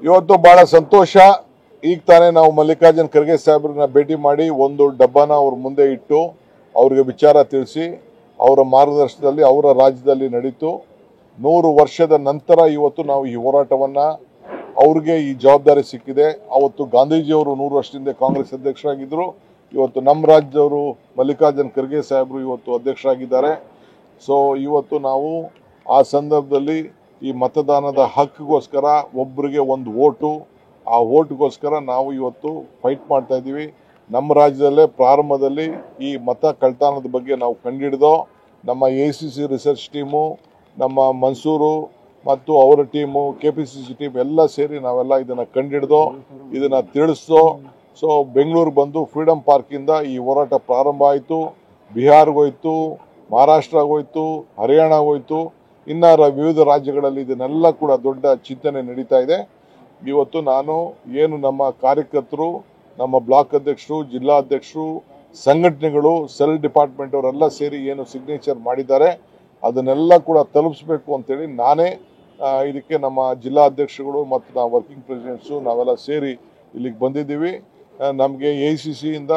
ಇವತ್ತು ಬಹಳ ಸಂತೋಷ. ಈಗ ತಾನೇ ನಾವು ಮಲ್ಲಿಕಾರ್ಜುನ್ ಖರ್ಗೆ ಸಾಹೇಬ್ರನ್ನ ಭೇಟಿ ಮಾಡಿ ಒಂದು ಡಬ್ಬನ ಅವ್ರ ಮುಂದೆ ಇಟ್ಟು ಅವ್ರಿಗೆ ವಿಚಾರ ತಿಳಿಸಿ ಅವರ ಮಾರ್ಗದರ್ಶನದಲ್ಲಿ ಅವರ ರಾಜ್ಯದಲ್ಲಿ ನಡೀತು. 100 ವರ್ಷದ ನಂತರ ಇವತ್ತು ನಾವು ಈ ಹೋರಾಟವನ್ನ ಅವ್ರಿಗೆ ಈ ಜವಾಬ್ದಾರಿ ಸಿಕ್ಕಿದೆ. ಅವತ್ತು ಗಾಂಧೀಜಿಯವರು 100 ವರ್ಷದಿಂದ ಕಾಂಗ್ರೆಸ್ ಅಧ್ಯಕ್ಷರಾಗಿದ್ದರು. ಇವತ್ತು ನಮ್ಮ ರಾಜ್ಯದವರು ಮಲ್ಲಿಕಾರ್ಜುನ್ ಖರ್ಗೆ ಸಾಹೇಬರು ಇವತ್ತು ಅಧ್ಯಕ್ಷರಾಗಿದ್ದಾರೆ. ಸೊ ಇವತ್ತು ನಾವು ಆ ಸಂದರ್ಭದಲ್ಲಿ ಈ ಮತದಾನದ ಹಕ್ಕಿಗೋಸ್ಕರ ಒಬ್ಬರಿಗೆ ಒಂದು ವೋಟು, ಆ ವೋಟ್ಗೋಸ್ಕರ ನಾವು ಇವತ್ತು ಫೈಟ್ ಮಾಡ್ತಾ ಇದ್ದೀವಿ. ನಮ್ಮ ರಾಜ್ಯದಲ್ಲೇ ಪ್ರಾರಂಭದಲ್ಲಿ ಈ ಮತ ಕಳ್ತನದ ಬಗ್ಗೆ ನಾವು ಕಂಡುಹಿಡಿದೋ ನಮ್ಮ ACC ರಿಸರ್ಚ್ ಟೀಮು, ನಮ್ಮ ಮನ್ಸೂರು ಮತ್ತು ಅವರ ಟೀಮು, KPCC ಟೀಮ್ ಎಲ್ಲ ಸೇರಿ ನಾವೆಲ್ಲ ಇದನ್ನು ಕಂಡುಹಿಡಿದೋ, ಇದನ್ನು ತಿಳಿಸೋ. ಸೊ ಬೆಂಗಳೂರು ಬಂದು ಫ್ರೀಡಮ್ ಪಾರ್ಕಿಂದ ಈ ಹೋರಾಟ ಪ್ರಾರಂಭ ಆಯಿತು. ಬಿಹಾರ್ಗೋಯ್ತು, ಮಹಾರಾಷ್ಟ್ರಗೋಯ್ತು, ಹರಿಯಾಣಗೋಯ್ತು, ಇನ್ನು ವಿವಿಧ ರಾಜ್ಯಗಳಲ್ಲಿ ಇದನ್ನೆಲ್ಲ ಕೂಡ ದೊಡ್ಡ ಚಿಂತನೆ ನಡೀತಾ ಇದೆ. ಇವತ್ತು ನಾನು ಏನು ನಮ್ಮ ಕಾರ್ಯಕರ್ತರು, ನಮ್ಮ ಬ್ಲಾಕ್ ಅಧ್ಯಕ್ಷರು, ಜಿಲ್ಲಾ ಅಧ್ಯಕ್ಷರು, ಸಂಘಟನೆಗಳು, ಸೆಲ್ ಡಿಪಾರ್ಟ್ಮೆಂಟ್ ಅವರೆಲ್ಲ ಸೇರಿ ಏನು ಸಿಗ್ನೇಚರ್ ಮಾಡಿದ್ದಾರೆ ಅದನ್ನೆಲ್ಲ ಕೂಡ ತಲುಪಿಸಬೇಕು ಅಂತೇಳಿ ನಾನೇ ಇದಕ್ಕೆ ನಮ್ಮ ಜಿಲ್ಲಾ ಅಧ್ಯಕ್ಷರುಗಳು ಮತ್ತು ನಾವು ವರ್ಕಿಂಗ್ ಪ್ರೆಸಿಡೆಂಟ್ಸು ನಾವೆಲ್ಲ ಸೇರಿ ಇಲ್ಲಿಗೆ ಬಂದಿದ್ದೀವಿ. ನಮಗೆ ACCಯಿಂದ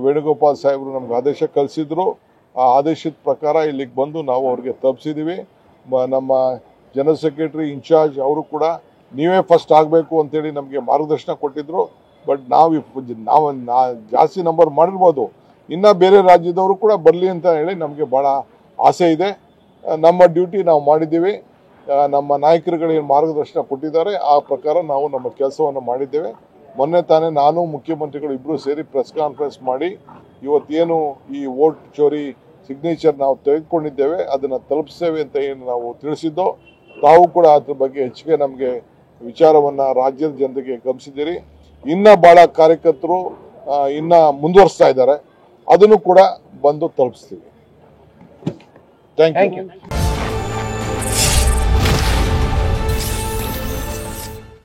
ವೇಣುಗೋಪಾಲ್ ಸಾಹೇಬರು ನಮ್ಗೆ ಆದೇಶ ಕಳಿಸಿದ್ರು. ಆ ಆದೇಶದ ಪ್ರಕಾರ ಇಲ್ಲಿಗೆ ಬಂದು ನಾವು ಅವ್ರಿಗೆ ತಲುಪಿಸಿದ್ದೀವಿ. ನಮ್ಮ ಜನರಲ್ ಸೆಕ್ರೆಟರಿ ಇನ್ಚಾರ್ಜ್ ಅವರು ಕೂಡ ನೀವೇ ಫಸ್ಟ್ ಆಗಬೇಕು ಅಂತೇಳಿ ನಮಗೆ ಮಾರ್ಗದರ್ಶನ ಕೊಟ್ಟಿದ್ರು. ಬಟ್ ನಾವು ಜಾಸ್ತಿ ನಂಬರ್ ಮಾಡಿರ್ಬೋದು, ಇನ್ನು ಬೇರೆ ರಾಜ್ಯದವರು ಕೂಡ ಬರಲಿ ಅಂತ ಹೇಳಿ ನಮಗೆ ಭಾಳ ಆಸೆ ಇದೆ. ನಮ್ಮ ಡ್ಯೂಟಿ ನಾವು ಮಾಡಿದ್ದೀವಿ. ನಮ್ಮ ನಾಯಕರುಗಳು ಏನು ಮಾರ್ಗದರ್ಶನ ಕೊಟ್ಟಿದ್ದಾರೆ ಆ ಪ್ರಕಾರ ನಾವು ನಮ್ಮ ಕೆಲಸವನ್ನು ಮಾಡಿದ್ದೇವೆ. ಮೊನ್ನೆ ತಾನೇ ನಾನು ಮುಖ್ಯಮಂತ್ರಿಗಳು ಇಬ್ಬರು ಸೇರಿ ಪ್ರೆಸ್ ಕಾನ್ಫರೆನ್ಸ್ ಮಾಡಿ ಇವತ್ತೇನು ಈ ವೋಟ್ ಚೋರಿ ಸಿಗ್ನೇಚರ್ ನಾವು ತೆಗೆದುಕೊಂಡಿದ್ದೇವೆ ಅದನ್ನು ತಲುಪಿಸ್ತೇವೆ ಅಂತ ಏನು ನಾವು ತಿಳಿಸಿದ್ದೋ, ತಾವು ಕೂಡ ಅದ್ರ ಬಗ್ಗೆ ಹೆಚ್ಚಿಗೆ ನಮಗೆ ವಿಚಾರವನ್ನು ರಾಜ್ಯದ ಜನತೆಗೆ ಗಮನಿಸಿದ್ದೀರಿ. ಇನ್ನು ಭಾಳ ಕಾರ್ಯಕರ್ತರು ಇನ್ನು ಮುಂದುವರಿಸ್ತಾ ಇದ್ದಾರೆ, ಅದನ್ನು ಕೂಡ ಬಂದು ತಲುಪಿಸ್ತೀವಿ. Thank you.